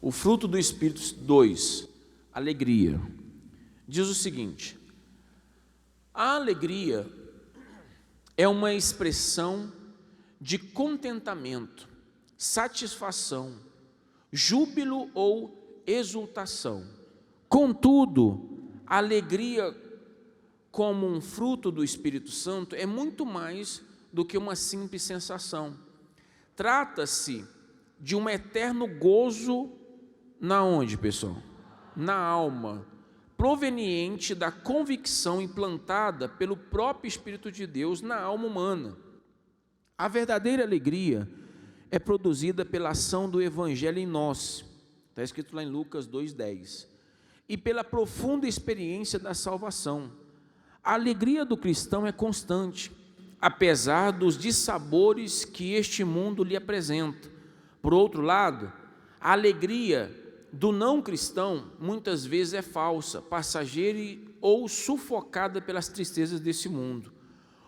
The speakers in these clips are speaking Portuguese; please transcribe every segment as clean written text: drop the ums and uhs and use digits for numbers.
O fruto do Espírito 2, alegria. Diz o seguinte: a alegria é uma expressão de contentamento, satisfação, júbilo ou exultação. Contudo, a alegria como um fruto do Espírito Santo é muito mais do que uma simples sensação. Trata-se de um eterno gozo na onde, pessoal? Na alma, proveniente da convicção implantada pelo próprio Espírito de Deus na alma humana. A verdadeira alegria é produzida pela ação do Evangelho em nós, está escrito lá em Lucas 2,10, e pela profunda experiência da salvação. A alegria do cristão é constante, apesar dos dissabores que este mundo lhe apresenta. Por outro lado, a alegria do não cristão muitas vezes é falsa, passageira ou sufocada pelas tristezas desse mundo.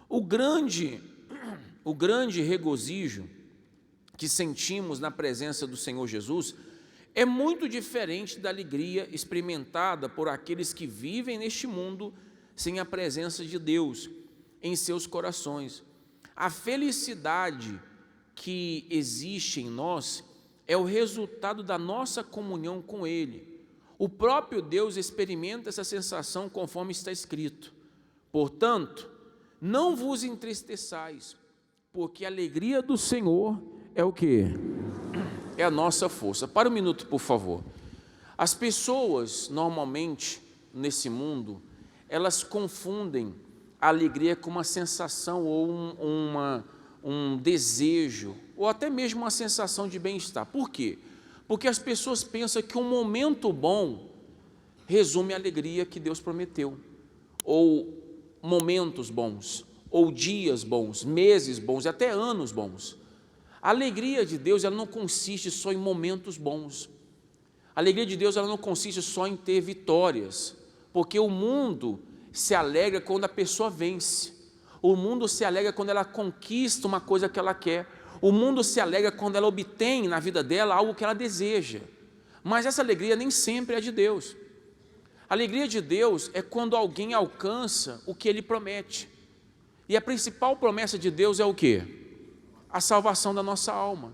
O grande regozijo que sentimos na presença do Senhor Jesus é muito diferente da alegria experimentada por aqueles que vivem neste mundo sem a presença de Deus em seus corações. A felicidade que existe em nós é o resultado da nossa comunhão com Ele. O próprio Deus experimenta essa sensação conforme está escrito. Portanto, não vos entristeçais, porque a alegria do Senhor é o quê? É a nossa força. Para um minuto, por favor. As pessoas, normalmente, nesse mundo, elas confundem a alegria com uma sensação ou um desejo, ou até mesmo uma sensação de bem-estar. Por quê? Porque as pessoas pensam que um momento bom resume a alegria que Deus prometeu, ou momentos bons, ou dias bons, meses bons, até anos bons. A alegria de Deus, ela não consiste só em momentos bons. A alegria de Deus, ela não consiste só em ter vitórias, porque o mundo se alegra quando a pessoa vence. O mundo se alegra quando ela conquista uma coisa que ela quer. O mundo se alegra quando ela obtém na vida dela algo que ela deseja. Mas essa alegria nem sempre é de Deus. A alegria de Deus é quando alguém alcança o que Ele promete. E a principal promessa de Deus é o quê? A salvação da nossa alma.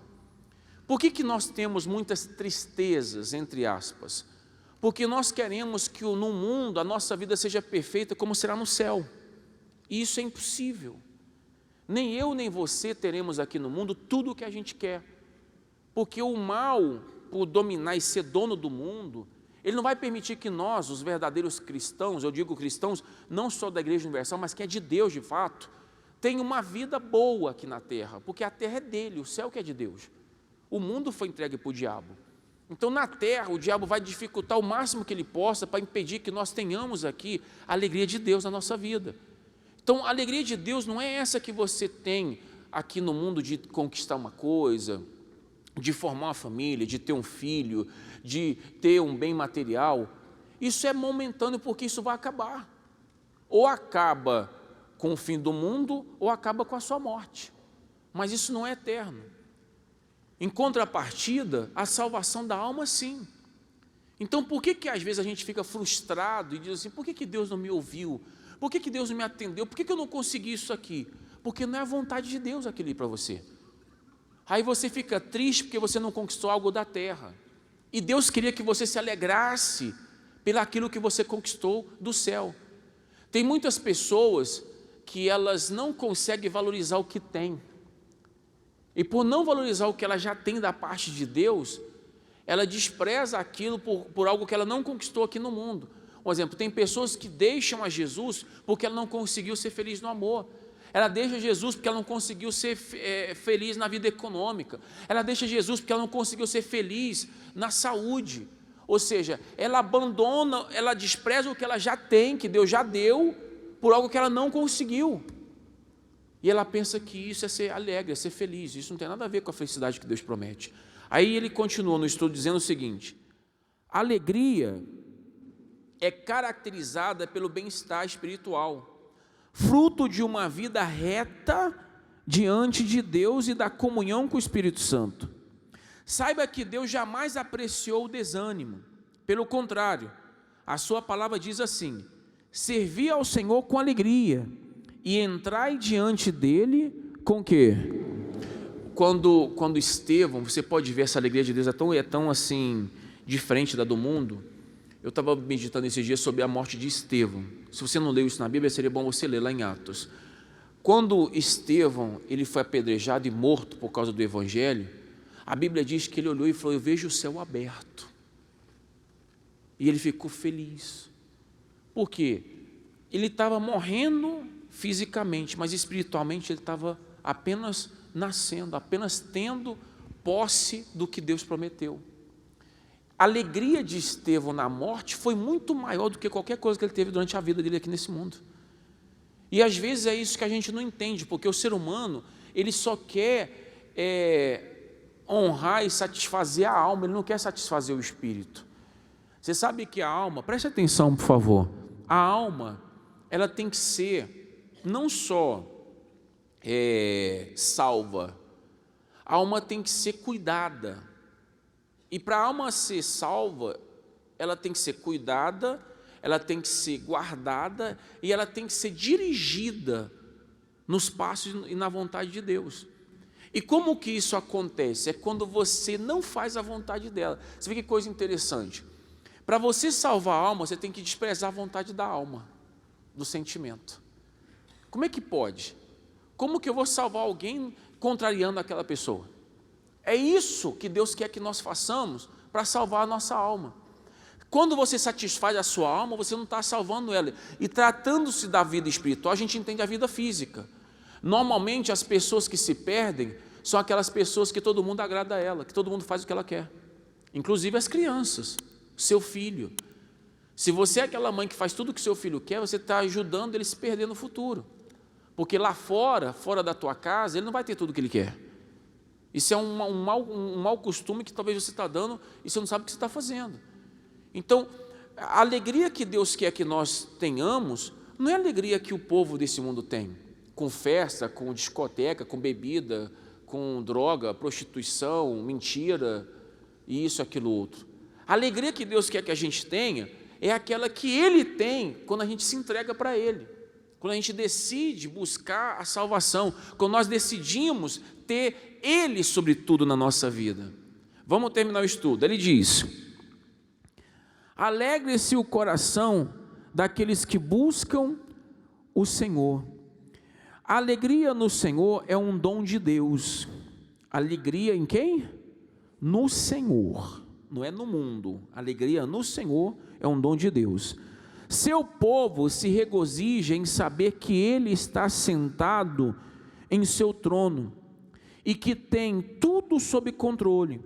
Por que nós temos muitas tristezas, entre aspas? Porque nós queremos que no mundo a nossa vida seja perfeita como será no céu. E isso é impossível. Nem eu nem você teremos aqui no mundo tudo o que a gente quer. Porque o mal, por dominar e ser dono do mundo, ele não vai permitir que nós, os verdadeiros cristãos, eu digo cristãos, não só da Igreja Universal, mas que é de Deus de fato, tenham uma vida boa aqui na terra. Porque a terra é dele, o céu que é de Deus. O mundo foi entregue para o diabo. Então, na terra, o diabo vai dificultar o máximo que ele possa para impedir que nós tenhamos aqui a alegria de Deus na nossa vida. Então, a alegria de Deus não é essa que você tem aqui no mundo de conquistar uma coisa, de formar uma família, de ter um filho, de ter um bem material. Isso é momentâneo porque isso vai acabar. Ou acaba com o fim do mundo, ou acaba com a sua morte. Mas isso não é eterno. Em contrapartida, a salvação da alma, sim. Então, por que às vezes a gente fica frustrado e diz assim, por que Deus não me ouviu? Por que Deus não me atendeu? Por que eu não consegui isso aqui? Porque não é a vontade de Deus aquilo para você. Aí você fica triste porque você não conquistou algo da terra. E Deus queria que você se alegrasse pelaquilo que você conquistou do céu. Tem muitas pessoas que elas não conseguem valorizar o que têm. E por não valorizar o que ela já tem da parte de Deus, ela despreza aquilo por algo que ela não conquistou aqui no mundo. Por exemplo, tem pessoas que deixam a Jesus porque ela não conseguiu ser feliz no amor. Ela deixa Jesus porque ela não conseguiu ser feliz na vida econômica. Ela deixa Jesus porque ela não conseguiu ser feliz na saúde. Ou seja, ela abandona, ela despreza o que ela já tem, que Deus já deu, por algo que ela não conseguiu. E ela pensa que isso é ser alegre, é ser feliz. Isso não tem nada a ver com a felicidade que Deus promete. Aí ele continua no estudo dizendo o seguinte: a alegria é caracterizada pelo bem-estar espiritual, fruto de uma vida reta diante de Deus e da comunhão com o Espírito Santo. Saiba que Deus jamais apreciou o desânimo. Pelo contrário, a sua palavra diz assim: servi ao Senhor com alegria e entrai diante dele com o quê? Quando Estevão, você pode ver essa alegria de Deus é tão assim diferente da do mundo. Eu estava meditando esses dias sobre a morte de Estevão. Se você não leu isso na Bíblia, seria bom você ler lá em Atos. Quando Estevão ele foi apedrejado e morto por causa do Evangelho, a Bíblia diz que ele olhou e falou: eu vejo o céu aberto. E ele ficou feliz. Por quê? Ele estava morrendo fisicamente, mas espiritualmente ele estava apenas nascendo, apenas tendo posse do que Deus prometeu. A alegria de Estevão na morte foi muito maior do que qualquer coisa que ele teve durante a vida dele aqui nesse mundo. E às vezes é isso que a gente não entende, porque o ser humano, ele só quer honrar e satisfazer a alma, ele não quer satisfazer o espírito. Você sabe que a alma, preste atenção por favor, a alma, ela tem que ser não só salva, a alma tem que ser cuidada. E para a alma ser salva, ela tem que ser cuidada, ela tem que ser guardada e ela tem que ser dirigida nos passos e na vontade de Deus. E como que isso acontece? É quando você não faz a vontade dela. Você vê que coisa interessante. Para você salvar a alma, você tem que desprezar a vontade da alma, do sentimento. Como é que pode? Como que eu vou salvar alguém contrariando aquela pessoa? É isso que Deus quer que nós façamos para salvar a nossa alma. Quando você satisfaz a sua alma, você não está salvando ela. E tratando-se da vida espiritual, a gente entende a vida física. Normalmente as pessoas que se perdem são aquelas pessoas que todo mundo agrada a ela, que todo mundo faz o que ela quer. Inclusive as crianças, seu filho. Se você é aquela mãe que faz tudo o que seu filho quer, você está ajudando ele a se perder no futuro. Porque lá fora da tua casa, ele não vai ter tudo o que ele quer. Isso é um mau costume que talvez você está dando e você não sabe o que você está fazendo. Então, a alegria que Deus quer que nós tenhamos, não é a alegria que o povo desse mundo tem, com festa, com discoteca, com bebida, com droga, prostituição, mentira, e isso, aquilo, outro. A alegria que Deus quer que a gente tenha é aquela que Ele tem quando a gente se entrega para Ele, quando a gente decide buscar a salvação, quando nós decidimos ter Ele sobre tudo na nossa vida. Vamos terminar o estudo. Ele diz: alegre-se o coração daqueles que buscam o Senhor. A alegria no Senhor é um dom de Deus. Alegria em quem? No Senhor, não é no mundo. Alegria no Senhor é um dom de Deus. Seu povo se regozija em saber que Ele está sentado em seu trono e que tem tudo sob controle.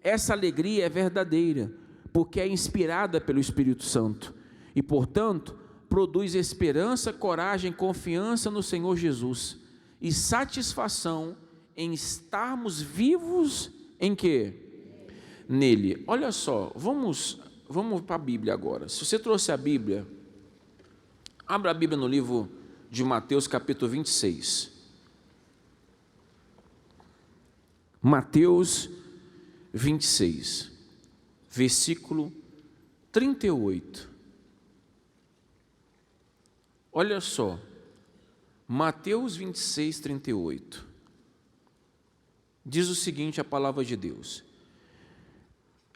Essa alegria é verdadeira, porque é inspirada pelo Espírito Santo e, portanto, produz esperança, coragem, confiança no Senhor Jesus e satisfação em estarmos vivos em quê? Nele. Olha só, vamos para a Bíblia agora. Se você trouxe a Bíblia, abra a Bíblia no livro de Mateus, capítulo 26. Mateus 26, versículo 38. Olha só, Mateus 26, 38. Diz o seguinte a palavra de Deus.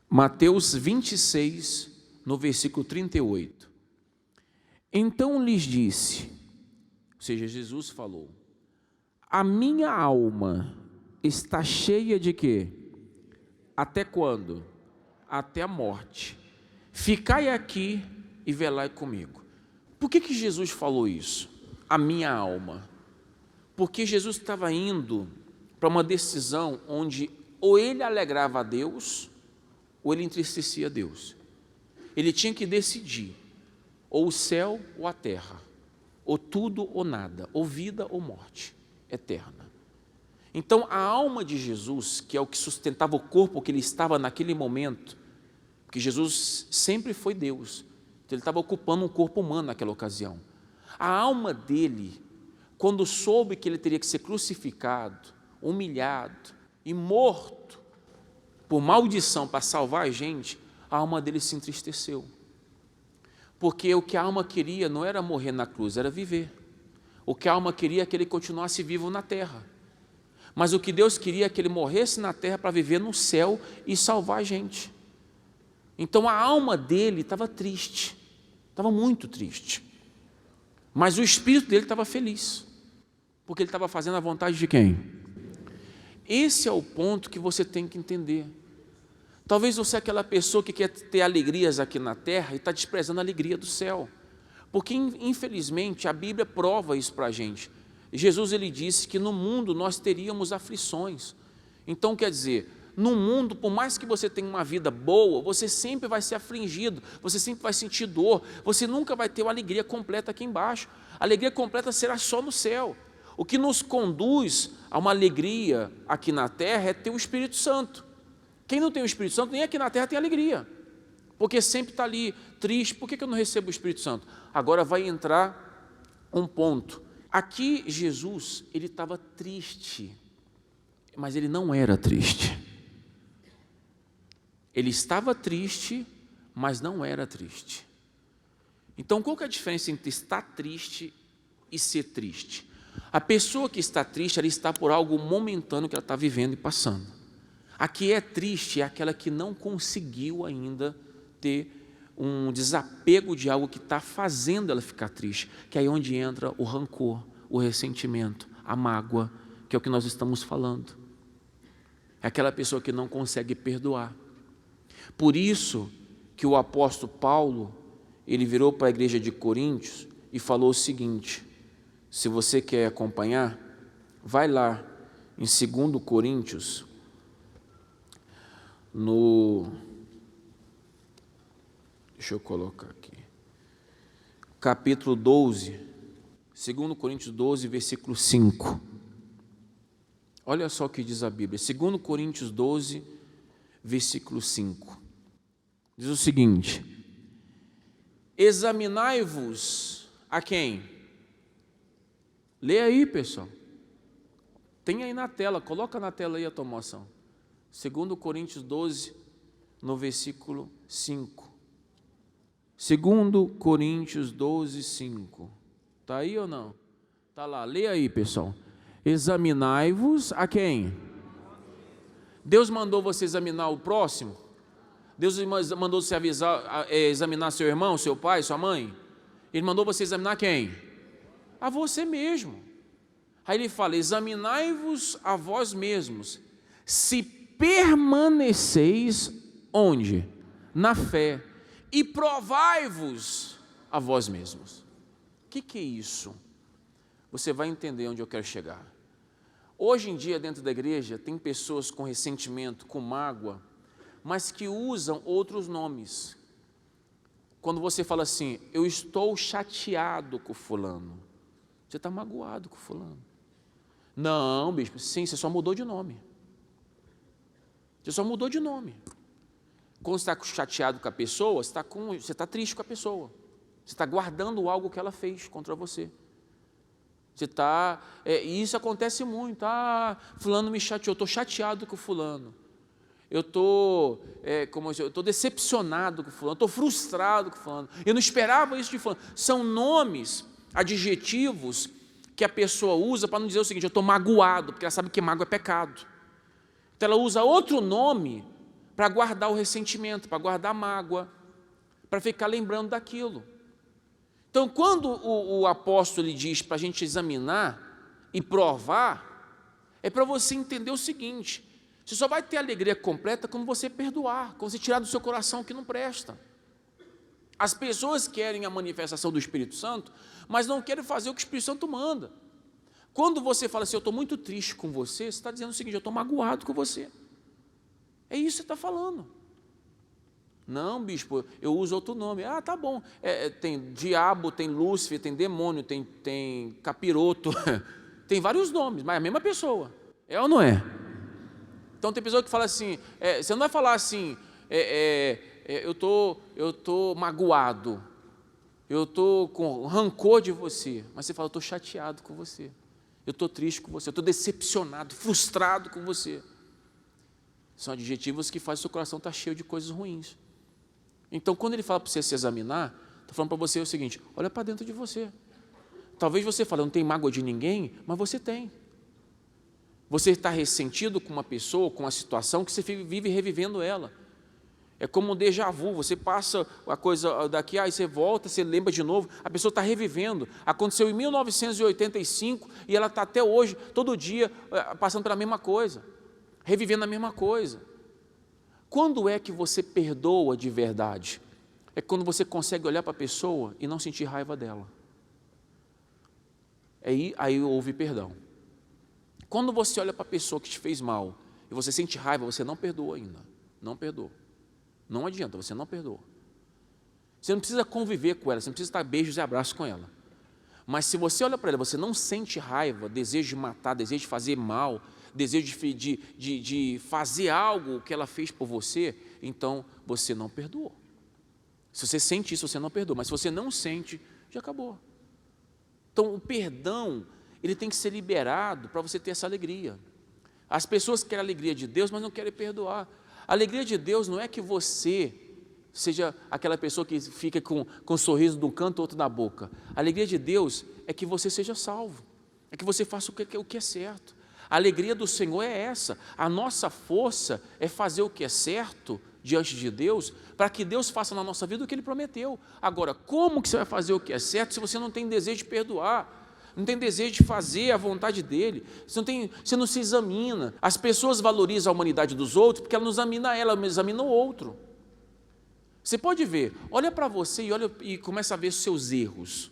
Mateus 26, no versículo 38. Então lhes disse, ou seja, Jesus falou: a minha alma está cheia de quê? Até quando? Até a morte. Ficai aqui e velai comigo. Por que Jesus falou isso? A minha alma. Porque Jesus estava indo para uma decisão onde ou ele alegrava a Deus, ou ele entristecia a Deus. Ele tinha que decidir, ou o céu ou a terra, ou tudo ou nada, ou vida ou morte eterna. Então a alma de Jesus, que é o que sustentava o corpo que ele estava naquele momento, porque Jesus sempre foi Deus, então ele estava ocupando um corpo humano naquela ocasião. A alma dele, quando soube que ele teria que ser crucificado, humilhado e morto por maldição para salvar a gente, a alma dele se entristeceu. Porque o que a alma queria não era morrer na cruz, era viver. O que a alma queria é que ele continuasse vivo na terra. Mas o que Deus queria é que ele morresse na terra para viver no céu e salvar a gente. Então a alma dele estava triste, estava muito triste. Mas o espírito dele estava feliz, porque ele estava fazendo a vontade de quem? Esse é o ponto que você tem que entender. Talvez você é aquela pessoa que quer ter alegrias aqui na terra e está desprezando a alegria do céu. Porque, infelizmente, a Bíblia prova isso para a gente. Jesus, ele disse que no mundo nós teríamos aflições. Então, quer dizer, no mundo, por mais que você tenha uma vida boa, você sempre vai ser afligido, você sempre vai sentir dor, você nunca vai ter uma alegria completa aqui embaixo. A alegria completa será só no céu. O que nos conduz a uma alegria aqui na terra é ter o Espírito Santo. Quem não tem o Espírito Santo, nem aqui na terra tem alegria, porque sempre está ali triste. Por que eu não recebo o Espírito Santo? Agora vai entrar um ponto. Aqui Jesus, ele estava triste, mas ele não era triste. Ele estava triste, mas não era triste. Então, qual que é a diferença entre estar triste e ser triste? A pessoa que está triste, ela está por algo momentâneo que ela está vivendo e passando. A que é triste é aquela que não conseguiu ainda ter um desapego de algo que está fazendo ela ficar triste, que é aí onde entra o rancor, o ressentimento, a mágoa, que é o que nós estamos falando. É aquela pessoa que não consegue perdoar. Por isso que o apóstolo Paulo, ele virou para a igreja de Coríntios e falou o seguinte, se você quer acompanhar, vai lá em 2 Coríntios, deixa eu colocar aqui, capítulo 12, 2 Coríntios 12, versículo 5. Olha só o que diz a Bíblia, 2 Coríntios 12, versículo 5. Diz o seguinte, examinai-vos a quem? Lê aí, pessoal. Tem aí na tela, coloca na tela aí a automação. 2 Coríntios 12, no versículo 5. 2 Coríntios 12, 5. Está aí ou não? Está lá, lê aí, pessoal. Examinai-vos a quem? Deus mandou você examinar o próximo? Deus mandou você examinar seu irmão, seu pai, sua mãe? Ele mandou você examinar quem? A você mesmo. Aí ele fala, examinai-vos a vós mesmos, se permaneceis onde? Na fé, e provai-vos a vós mesmos. O que é isso? Você vai entender onde eu quero chegar. Hoje em dia, dentro da igreja, tem pessoas com ressentimento, com mágoa, mas que usam outros nomes. Quando você fala assim, eu estou chateado com fulano, você está magoado com fulano. Não, bispo, sim, você só mudou de nome. Você só mudou de nome. Quando você está chateado com a pessoa, você está triste com a pessoa. Você está guardando algo que ela fez contra você. Você está... e isso acontece muito. Fulano me chateou, eu estou chateado com fulano. Eu estou decepcionado com fulano, estou frustrado com fulano. Eu não esperava isso de fulano. São nomes, adjetivos, que a pessoa usa para não dizer o seguinte, eu estou magoado, porque ela sabe que mágoa é pecado. Então ela usa outro nome para guardar o ressentimento, para guardar a mágoa, para ficar lembrando daquilo. Então, quando o apóstolo diz para a gente examinar e provar, é para você entender o seguinte, você só vai ter alegria completa quando você perdoar, quando você tirar do seu coração o que não presta. As pessoas querem a manifestação do Espírito Santo, mas não querem fazer o que o Espírito Santo manda. Quando você fala assim, eu estou muito triste com você, você está dizendo o seguinte, eu estou magoado com você. É isso que você está falando. Não, bispo, eu uso outro nome. Tá bom. Tem diabo, tem Lúcifer, tem demônio, tem capiroto. Tem vários nomes, mas é a mesma pessoa. É ou não é? Então tem pessoa que fala assim, você não vai falar assim, eu estou magoado, eu estou com rancor de você, mas você fala, eu estou chateado com você, eu estou triste com você, eu estou decepcionado, frustrado com você. São adjetivos que fazem o seu coração estar cheio de coisas ruins. Então, quando ele fala para você se examinar, está falando para você o seguinte: olha para dentro de você. Talvez você fale, eu não tenho mágoa de ninguém, mas você tem. Você está ressentido com uma pessoa, com uma situação que você vive revivendo ela. É como um déjà vu, você passa a coisa daqui, aí você volta, você lembra de novo, a pessoa está revivendo. Aconteceu em 1985 e ela está até hoje, todo dia, passando pela mesma coisa, revivendo a mesma coisa. Quando é que você perdoa de verdade? É quando você consegue olhar para a pessoa e não sentir raiva dela. Aí houve perdão. Quando você olha para a pessoa que te fez mal e você sente raiva, você não perdoou ainda. Não perdoou. Não adianta, você não perdoa. Você não precisa conviver com ela, você não precisa estar beijos e abraços com ela. Mas se você olha para ela, você não sente raiva, desejo de matar, desejo de fazer mal, desejo de fazer algo que ela fez por você, então você não perdoou. Se você sente isso, você não perdoa. Mas se você não sente, já acabou. Então o perdão, ele tem que ser liberado para você ter essa alegria. As pessoas querem a alegria de Deus, mas não querem perdoar. A alegria de Deus não é que você seja aquela pessoa que fica com um sorriso de um canto, outro na boca. A alegria de Deus é que você seja salvo, é que você faça o que é certo. A alegria do Senhor é essa. A nossa força é fazer o que é certo diante de Deus, para que Deus faça na nossa vida o que Ele prometeu. Agora, como que você vai fazer o que é certo se você não tem desejo de perdoar? Não tem desejo de fazer a vontade dele, você não se examina. As pessoas valorizam a humanidade dos outros porque ela não examina ela examina o outro. Você pode ver, olha para você e começa a ver os seus erros.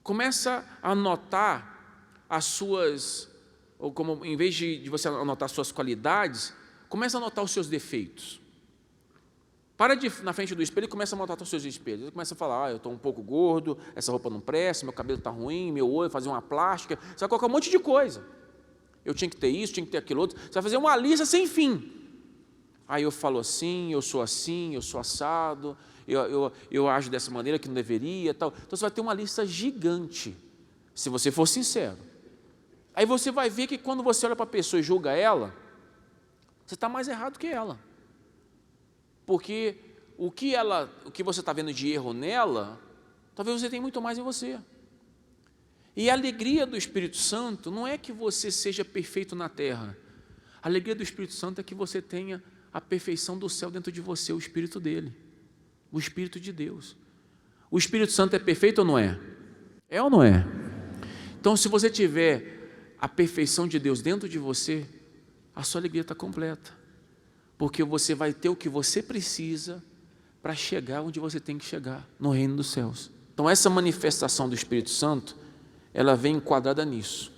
Começa a notar as suas, ou como em vez de você anotar as suas qualidades, começa a notar os seus defeitos. Para na frente do espelho e começa a montar os seus espelhos. Ele começa a falar, eu estou um pouco gordo, essa roupa não presta, meu cabelo está ruim, meu olho, fazer uma plástica. Você vai colocar um monte de coisa. Eu tinha que ter isso, tinha que ter aquilo outro. Você vai fazer uma lista sem fim. Aí eu falo assim, eu sou assado, eu ajo dessa maneira que não deveria. Tal. Então você vai ter uma lista gigante, se você for sincero. Aí você vai ver que quando você olha para a pessoa e julga ela, você está mais errado que ela. Porque o que você está vendo de erro nela, talvez você tenha muito mais em você. E a alegria do Espírito Santo não é que você seja perfeito na terra. A alegria do Espírito Santo é que você tenha a perfeição do céu dentro de você, o Espírito dele, o Espírito de Deus. O Espírito Santo é perfeito ou não é? É ou não é? Então, se você tiver a perfeição de Deus dentro de você, a sua alegria está completa. Porque você vai ter o que você precisa para chegar onde você tem que chegar, no reino dos céus. Então essa manifestação do Espírito Santo, ela vem enquadrada nisso.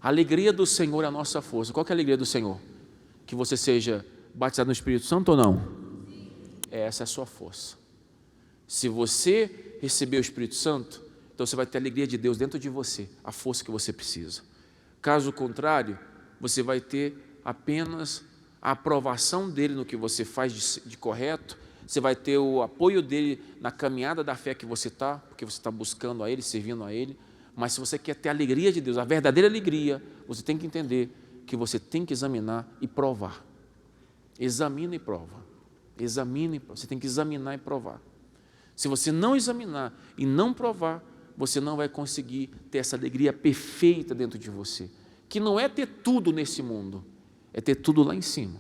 A alegria do Senhor é a nossa força. Qual que é a alegria do Senhor? Que você seja batizado no Espírito Santo ou não? Essa é a sua força. Se você receber o Espírito Santo, então você vai ter a alegria de Deus dentro de você, a força que você precisa. Caso contrário, você vai ter apenas a aprovação dele no que você faz de correto, você vai ter o apoio dele na caminhada da fé que você está, porque você está buscando a ele, servindo a ele. Mas se você quer ter a alegria de Deus, a verdadeira alegria, você tem que entender que você tem que examinar e provar. Examina e prova. Examina e prova. Você tem que examinar e provar. Se você não examinar e não provar, você não vai conseguir ter essa alegria perfeita dentro de você, que não é ter tudo nesse mundo, é ter tudo lá em cima.